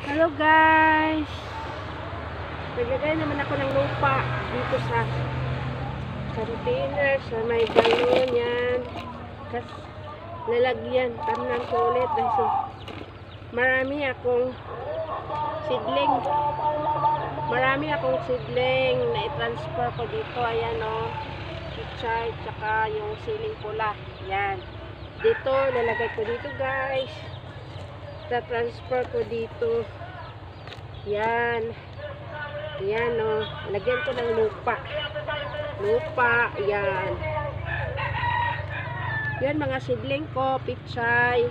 Hello guys! Naglagay naman ako ng lupa dito sa container, sa may galon yan. Kasi lalagyan, tamnan ko ulit. So, marami akong seedling. Na i-transfer ko dito. Ayan o. Pichay, tsaka yung siling pula. Yan. Dito, lalagay ko dito guys. Transfer ko dito. Yan. Yan o. Lagyan ko ng lupa. Yan. Yan mga seedling ko. Pichay.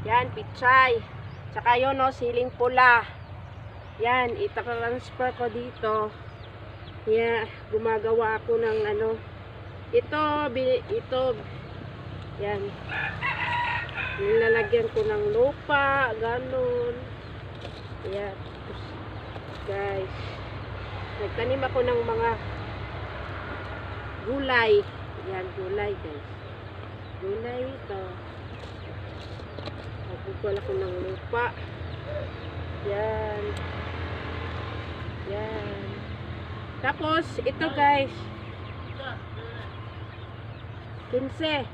Yan, pichay. Tsaka yun o, siling pula. Yan, ita-transfer ko dito. Yan, gumagawa ako ng ano. Ito. Yan. Nilalagyan ko ng lupa, ganun. Ayan. Guys. Nagtanim ako ng mga gulay. Ayan, gulay guys. Gulay ito. Nagpupul ako ng lupa. Yan. Yan. Tapos, ito guys. 15.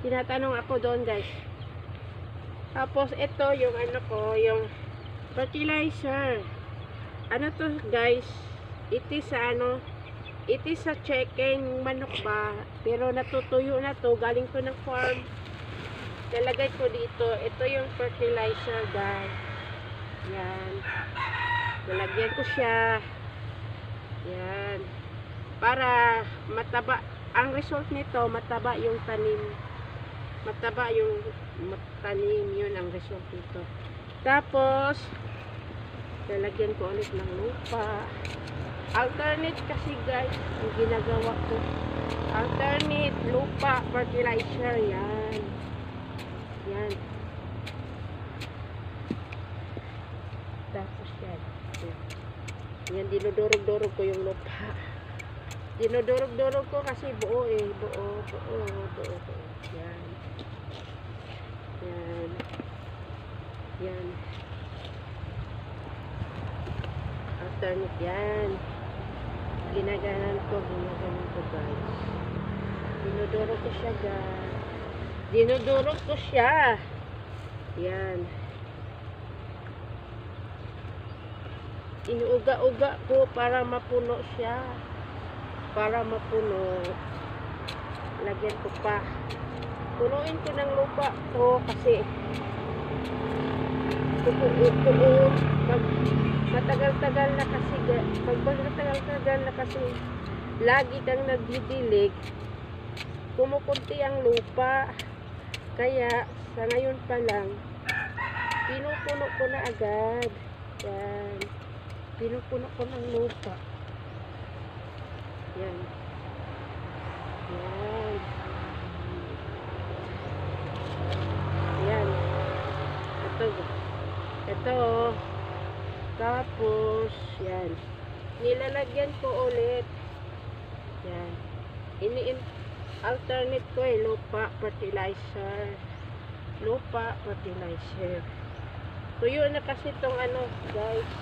Tinatanong ako doon guys. Tapos ito yung ano ko, yung fertilizer. Ano to guys? It is sa chicken manok ba? Pero natutuyo na to, galing to ng farm. Nalagay ko dito. Ito yung fertilizer guys. Yan. Nalagyan ko siya. Yan. Para mataba. Ang result nito, mataba yung tanim. Yun ang result nito. Tapos, lalagyan ko ulit ng lupa. Alternate kasi guys, yung ginagawa ko. Alternate lupa, fertilizer, yan. Yan. Tapos yan. Yan, dinudurog-durog ko yung lupa. Dinudurog-durog ko kasi buo eh. Buo. Yan. Yan. Alternate yan. Ginaganan ko guys. Dinudurog ko siya guys. Dinudurog ko siya. Yan. Inuuga-uga ko para mapuno siya. Para mapuno, lagyan ko pa. Punuin ko ng lupa ko kasi pag matagal-tagal na kasi lagi kang nagdidilig, kumukunti ang lupa. Kaya sa ngayon pa lang pinupuno ko na agad. Yan. Pinupuno ko ng lupa. Yan. Yan. Yan. Ito. Tapos, yan. Nilalagyan ko ulit. Yan. Alternate ko eh. Lupa, fertilizer. Lupa, fertilizer. Tuyo na kasi itong ano, guys.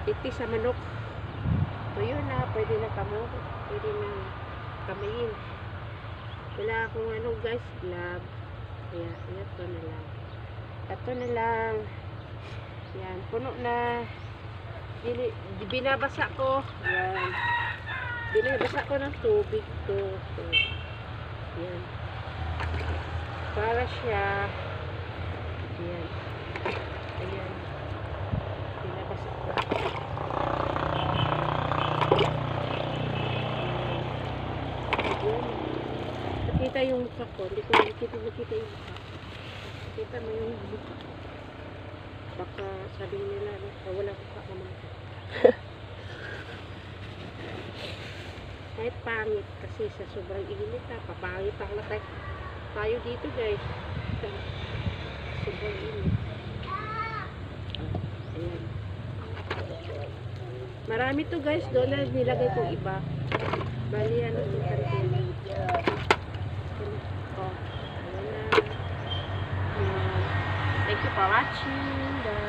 Iti sa manok. Tuyo na, pwede na kamayin. Wala akong ano guys, glove. Ayan, ito na lang. Yan, puno na. Binabasa ko. Yan. Binabasa ko ng tubig to. Yan. Para siya. Yan. Ayan. Binabasa ko. Nakita yung mukha ko. Hindi ko nakita yung mukha. Nakita mo yung mukha. Baka sabihin nila, wala mukha ka mga. Kahit pangit kasi sa sobrang init na, papangit ang lahat tayo dito guys. Sobrang init. Ayan. Marami to guys, doon na nilagay kong iba. Bali ano yung kantin. Oh, ayan na. Thank you for watching, guys.